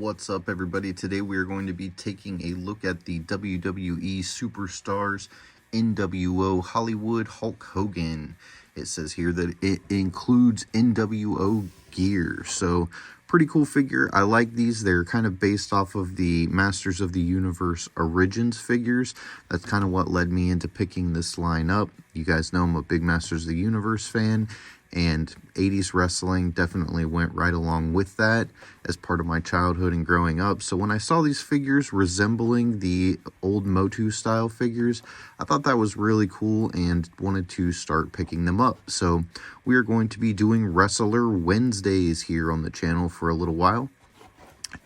What's up, everybody? Today we are going to be taking a look at the WWE Superstars NWO Hollywood Hulk Hogan. It says here that it includes NWO gear, so pretty cool figure. I like these. They're kind of based off of the Masters of the Universe Origins figures. That's kind of what led me into picking this line up. You guys know I'm a big Masters of the Universe fan, and 80s wrestling definitely went right along with that as part of my childhood and growing up. So when I saw these figures resembling the old Motu style figures, I thought that was really cool and wanted to start picking them up. So we are going to be doing Wrestler Wednesdays here on the channel for a little while,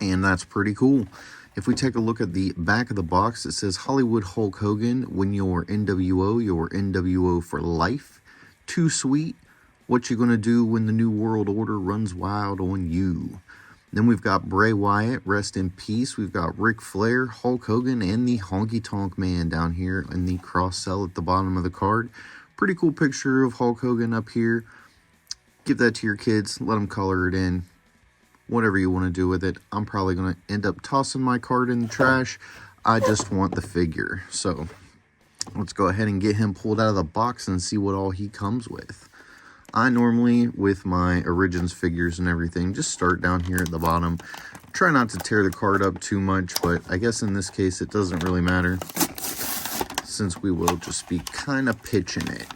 and that's pretty cool. If we take a look at the back of the box, it says Hollywood Hulk Hogan, when you're NWO for life. Too sweet. What you gonna do when the New World Order runs wild on you? Then we've got Bray Wyatt, rest in peace. We've got Ric Flair, Hulk Hogan, and the Honky Tonk Man down here in the cross cell at the bottom of the card. Pretty cool picture of Hulk Hogan up here. Give that to your kids, let them color it in. Whatever you want to do with it. I'm probably going to end up tossing my card in the trash. I just want the figure. So let's go ahead and get him pulled out of the box and see what all he comes with. I normally, with my Origins figures and everything, just start down here at the bottom. Try not to tear the card up too much, but I guess in this case it doesn't really matter, since we will just be kind of pitching it.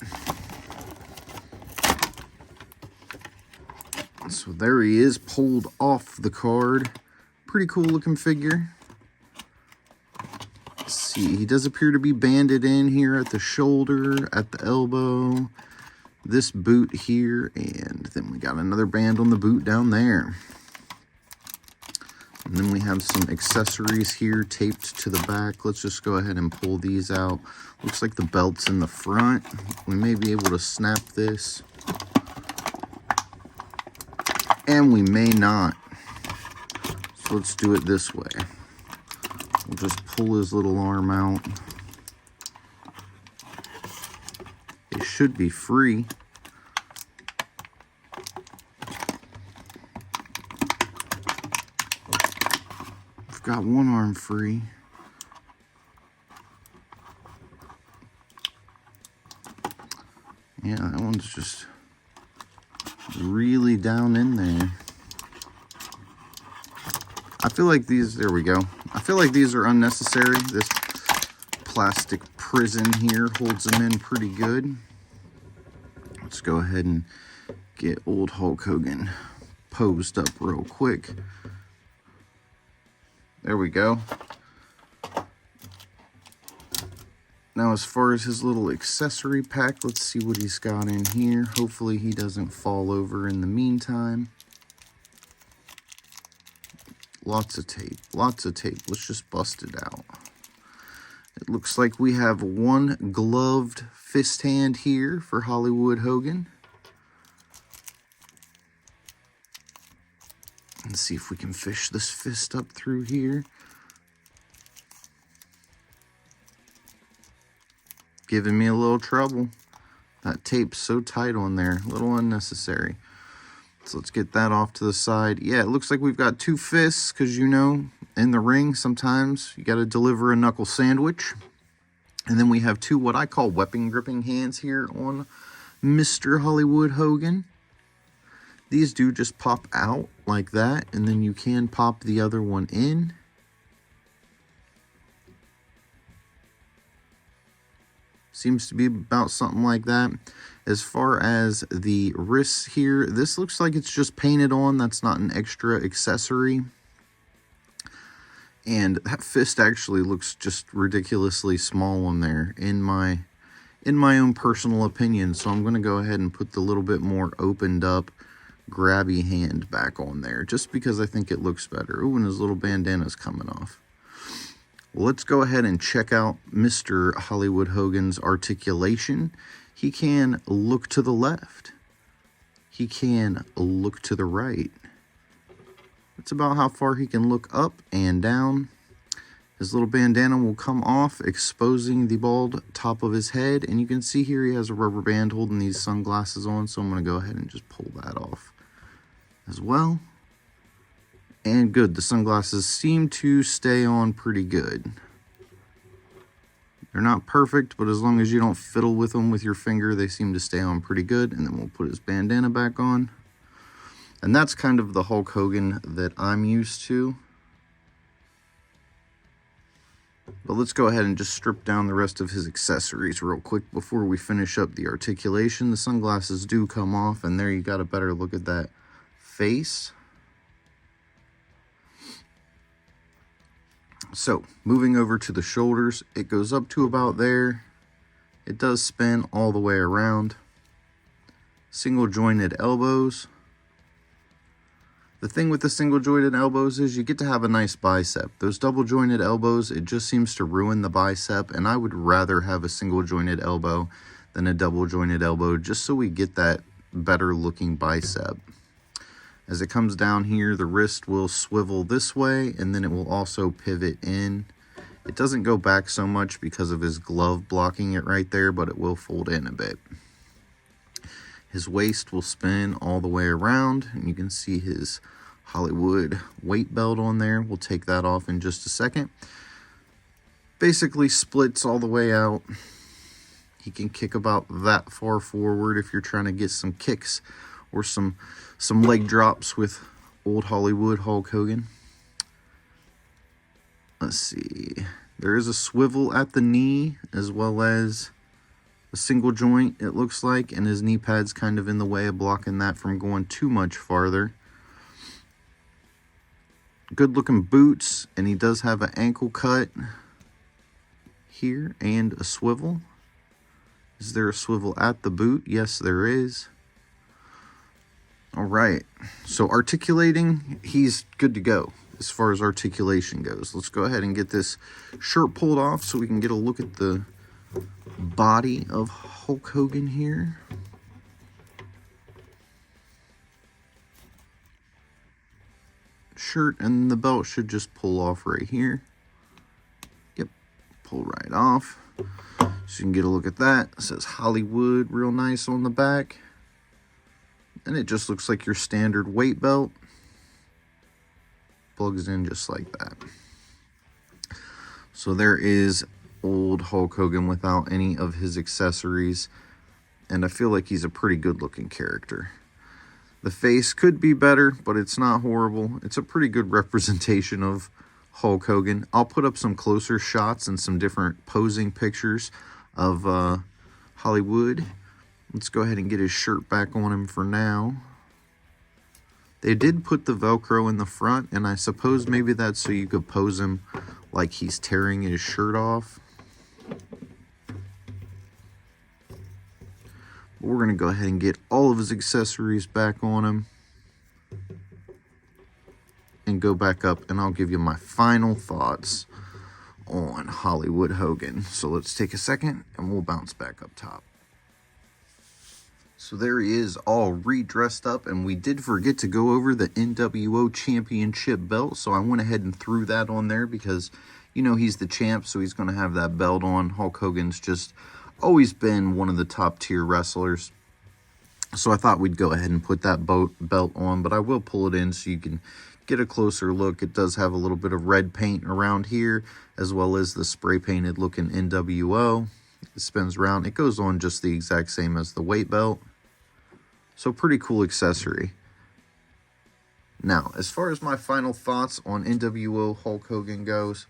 So there he is, pulled off the card. Pretty cool looking figure. Let's see, he does appear to be banded in here at the shoulder, at the elbow. This boot here, and then we got another band on the boot down there. And then we have some accessories here taped to the back. Let's just go ahead and pull these out. Looks like the belt's in the front. We may be able to snap this, and we may not. So let's do it this way. We'll just pull his little arm out. It should be free. I've got one arm free. Yeah, that one's just really down in there. I feel like these, there we go. I feel like these are unnecessary. This plastic prison here holds them in pretty good. Let's go ahead and get old Hulk Hogan posed up real quick. There we go. Now, as far as his little accessory pack, let's see what he's got in here. Hopefully he doesn't fall over in the meantime. Lots of tape, lots of tape. Let's just bust it out. It looks like we have one gloved fist hand here for Hollywood Hogan. Let's see if we can fish this fist up through here. Giving me a little trouble. That tape's so tight on there, a little unnecessary. So let's get that off to the side. Yeah, it looks like we've got two fists, because you know, in the ring, sometimes you got to deliver a knuckle sandwich. And then we have two what I call weapon gripping hands here on Mr. Hollywood Hogan. These do just pop out like that, and then you can pop the other one in. Seems to be about something like that. As far as the wrists here, this looks like it's just painted on. That's not an extra accessory. And that fist actually looks just ridiculously small on there, in my own personal opinion. So I'm going to go ahead and put the little bit more opened up grabby hand back on there, just because I think it looks better. Ooh, and his little bandana's coming off. Well, let's go ahead and check out Mr. Hollywood Hogan's articulation. He can look to the left. He can look to the right. That's about how far he can look up and down. His little bandana will come off, exposing the bald top of his head. And you can see here he has a rubber band holding these sunglasses on, so I'm going to go ahead and just pull that off as well. And good, the sunglasses seem to stay on pretty good. They're not perfect, but as long as you don't fiddle with them with your finger, they seem to stay on pretty good. And then we'll put his bandana back on. And that's kind of the Hulk Hogan that I'm used to. But let's go ahead and just strip down the rest of his accessories real quick before we finish up the articulation. The sunglasses do come off, and there you got a better look at that face. So, moving over to the shoulders, it goes up to about there. It does spin all the way around. Single jointed elbows. The thing with the single jointed elbows is you get to have a nice bicep. Those double jointed elbows, it just seems to ruin the bicep, and I would rather have a single jointed elbow than a double jointed elbow, just so we get that better looking bicep. As it comes down here, the wrist will swivel this way, and then it will also pivot in. It doesn't go back so much because of his glove blocking it right there, but it will fold in a bit. His waist will spin all the way around, and you can see his Hollywood weight belt on there. We'll take that off in just a second. Basically splits all the way out. He can kick about that far forward if you're trying to get some kicks or some leg drops with old Hollywood Hulk Hogan. Let's see. There is a swivel at the knee as well as a single joint, it looks like, and his knee pad's kind of in the way of blocking that from going too much farther. Good looking boots, and he does have an ankle cut here and a swivel. Is there a swivel at the boot? Yes, there is. All right, so articulating, he's good to go as far as articulation goes. Let's go ahead and get this shirt pulled off so we can get a look at the body of Hulk Hogan here. Shirt and the belt should just pull off right here. Yep, pull right off. So you can get a look at that. It says Hollywood real nice on the back. And it just looks like your standard weight belt. Plugs in just like that. So there is old Hulk Hogan without any of his accessories, and I feel like he's a pretty good looking character. The face could be better, but it's not horrible. It's a pretty good representation of Hulk Hogan. I'll put up some closer shots and some different posing pictures of Hollywood. Let's go ahead and get his shirt back on him for now. They did put the Velcro in the front, and I suppose maybe that's so you could pose him like he's tearing his shirt off. We're going to go ahead and get all of his accessories back on him and go back up, and I'll give you my final thoughts on Hollywood Hogan. So let's take a second and we'll bounce back up top. So there he is, all re-dressed up, and we did forget to go over the NWO Championship belt, so I went ahead and threw that on there because, you know, he's the champ, so he's going to have that belt on. Hulk Hogan's just always been one of the top tier wrestlers, so I thought we'd go ahead and put that belt on, but I will pull it in so you can get a closer look. It does have a little bit of red paint around here, as well as the spray painted looking NWO. It spins around. It goes on just the exact same as the weight belt. So pretty cool accessory. Now, as far as my final thoughts on NWO Hulk Hogan goes,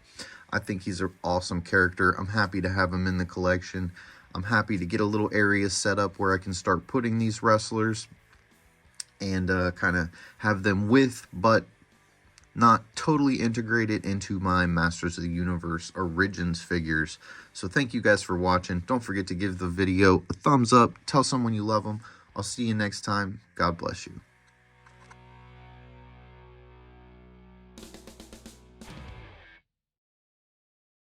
I think he's an awesome character. I'm happy to have him in the collection. I'm happy to get a little area set up where I can start putting these wrestlers and kind of have them with, but not totally integrated into my Masters of the Universe Origins figures. So thank you guys for watching. Don't forget to give the video a thumbs up. Tell someone you love them. I'll see you next time. God bless you.